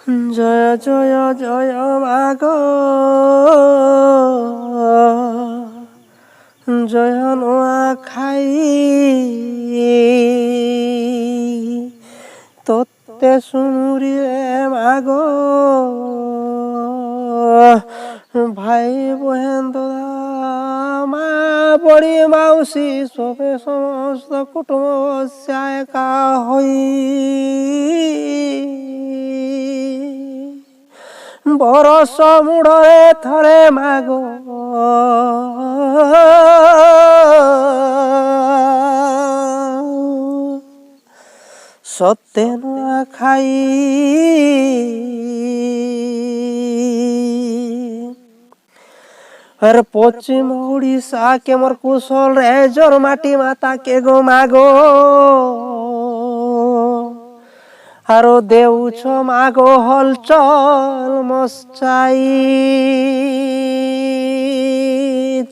জয় জয় জয় মাগ জয় নোয়াখাই তোতে শুনুরে মাগ ভাই বহেন দাদা মা বড়ি মাউসী সবে সমস্ত কুটুম্ব একা হই বরষ মুড়ে থরে মাগ সত্যে নোয়াখাই আর পশ্চিম উড়িষ্যা কে মোর কুশল রেজর মাটি মাতা কে গো মাগো আরো দেউছ মাগো হলচল মস্তাই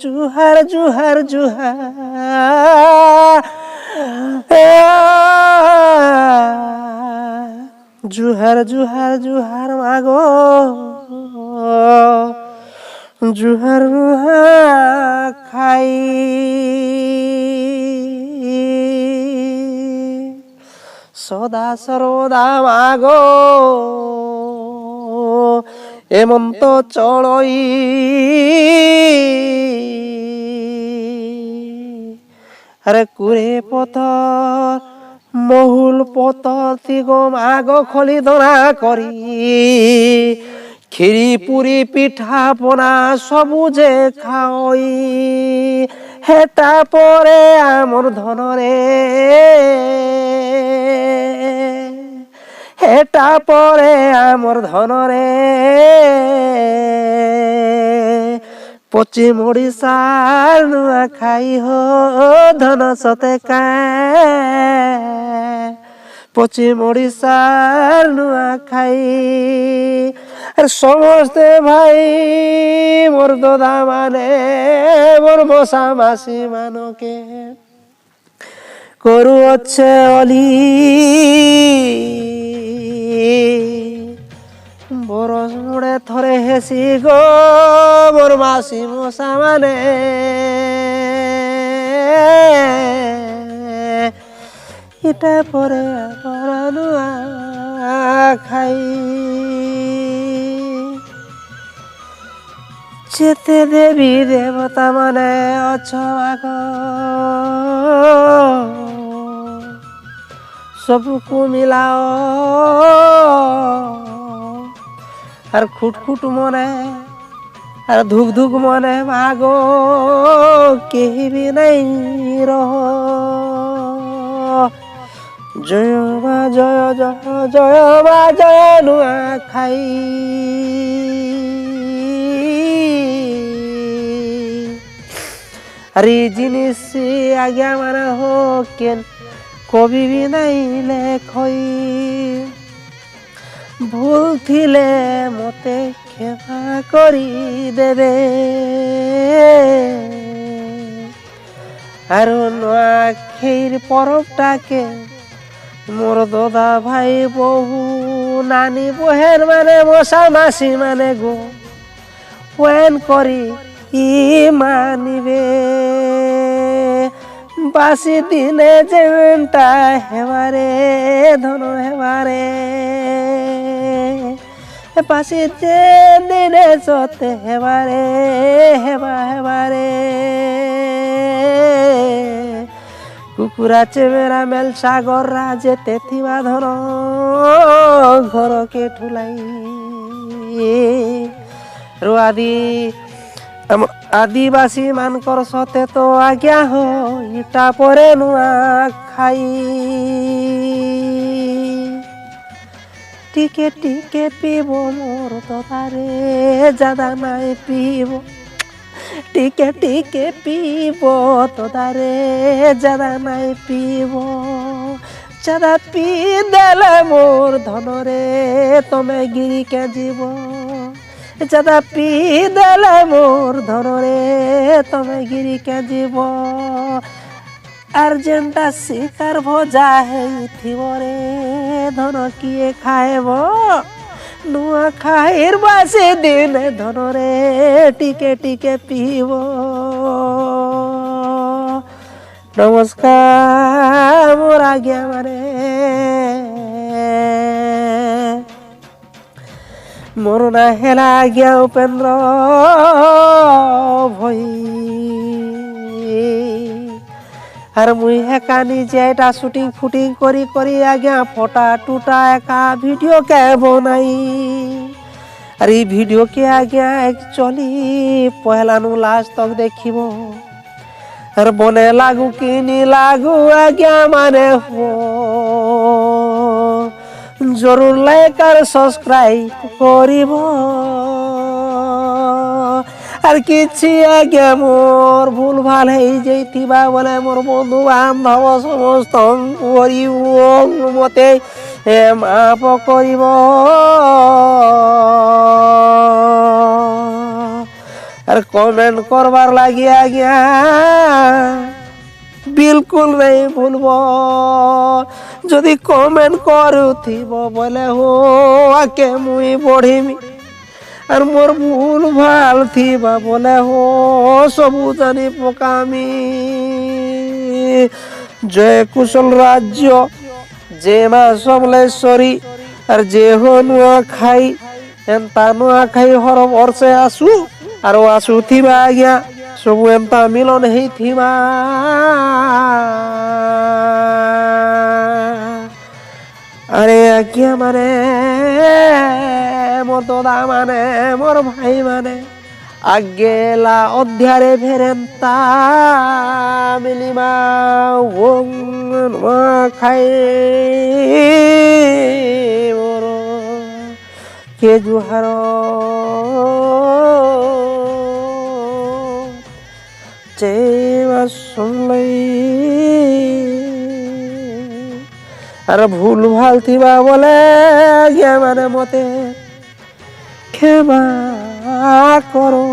জুহার জুহার জুহার জুহার জুহার জুহার মাগো জুহার খাই সদা সর্বদা মাগো এমন্ত চড়ই আরে কুড়ে পথর মহুল পথর তিগো মাগো খলি দোনা করি খিরি পুরি পিঠা পনা সবু যে খাওই হেটা পরে আমর ধনরে হেটা পরে আমর ধনরে পশ্চিম ওড়িশার নোয়াখাই হো ধন সতে পশ্চিম ওড়িশার নোয়াখাই সমস্তে ভাই মোর দাদা মানে মোর মশা মাসি মানকে করু হচ্ছে অলি বরস মুড়ে থরে হেসি গো মোর মাসি মশা মানে এটা পরে খাই যেতে দেবী দেবতা মানে অছ মাগ সবকু মিলাও আর খুটখুট মনে আর ধুক ধুক মনে মাগো কেহি বি নাই রহ জয় মা জয় জয় জয় মা জয় নোয়াখাই আরে জিনিস আজ্ঞা মানে হোক কেন কবি বি নাই লেখই ভুল থিলে মতে ক্ষমা করি দেবে আর নোয়াখাইর পরবটাকে মোর দাদা ভাই বহু নানি বহের মানে মশা মাসি মানে গো ওয়েন করি ই মানিবে বাসি দিনে যেমনটা হেবারে ধন হেবারে বাসি যে দিনে সতে হেবারে হেবা হেবারে কুকুরা চেমেরা মেল সাগর রাজে তেথিবা ধন ঘরকে ঠুলাই রুয়াদি আদিবাসী মানকর সতে তো আজ্ঞা হো ইটা পরে নোয়াখাই টিকে টিকে পিব মোর দাদারে জাদা নাই পিব টিকে টিকে পিব দাদারে জাদা নাই পিব জাদা পি দেলে মোর ধনরে তমে গিরিকে জীব জাদা পি দেলে মোর ধনরে তমে গিরিকে জীব আর যেনটা শিকার ভজা হেইথিব রে ধন কিয়ে খাইব नुआ खाइर बासे दिन धनरे टिके टिके पीब नमस्कार मोर आज्ञा माने मोर ना हेला आज्ञा उपेन्द्र भई আর মুই হেকা নিজে এটা শুটিং ফুটিং করি করি আজ্ঞা ফটা টুটা একা ভিডিও কে বনাই আর এই ভিডিও কে আজ্ঞা একচুয়ালি পহলা নু লাস্ট তক দেখিব আর বনে লাগু কি নি লাগু আজ্ঞা মানে হো জরুর লাইক আর সাবস্ক্রাইব করিব আর কিছু আগে মোর ভুল ভাল হয়ে যাইতিবা বলে মোর বন্ধু বান্ধব সমস্ত মতে মাপ করিব আর কমেন্ট করবার লাগি আজ্ঞা বিলকুল নাই ভুলব যদি কমেন্ট করুথিব বলে হো আকে মুই পড়িমি আর মোর ভুল ভাল থিবা বলে হো সবু জানি পকামি জয় কুশল রাজ্য যে মা সমলেশ্বরী আর যে হো নুয়া খাই এন্তা নুয়া খাই হর বর্ষে আসু আর আসু থিবা আজ্ঞা সবু এন্তা মিলন হেই থিবা আরে আজ্ঞা মানে মোর দাদা মানে মোর ভাই মানে আগেলা অধ্যারে ফেরেন্তা মিলিমা ওং খাই মোর কে জুহার চেবা শুনলাই আর ভুল ভাল থিবা বলে আজ্ঞা মানে মতে ক্ষমা করো।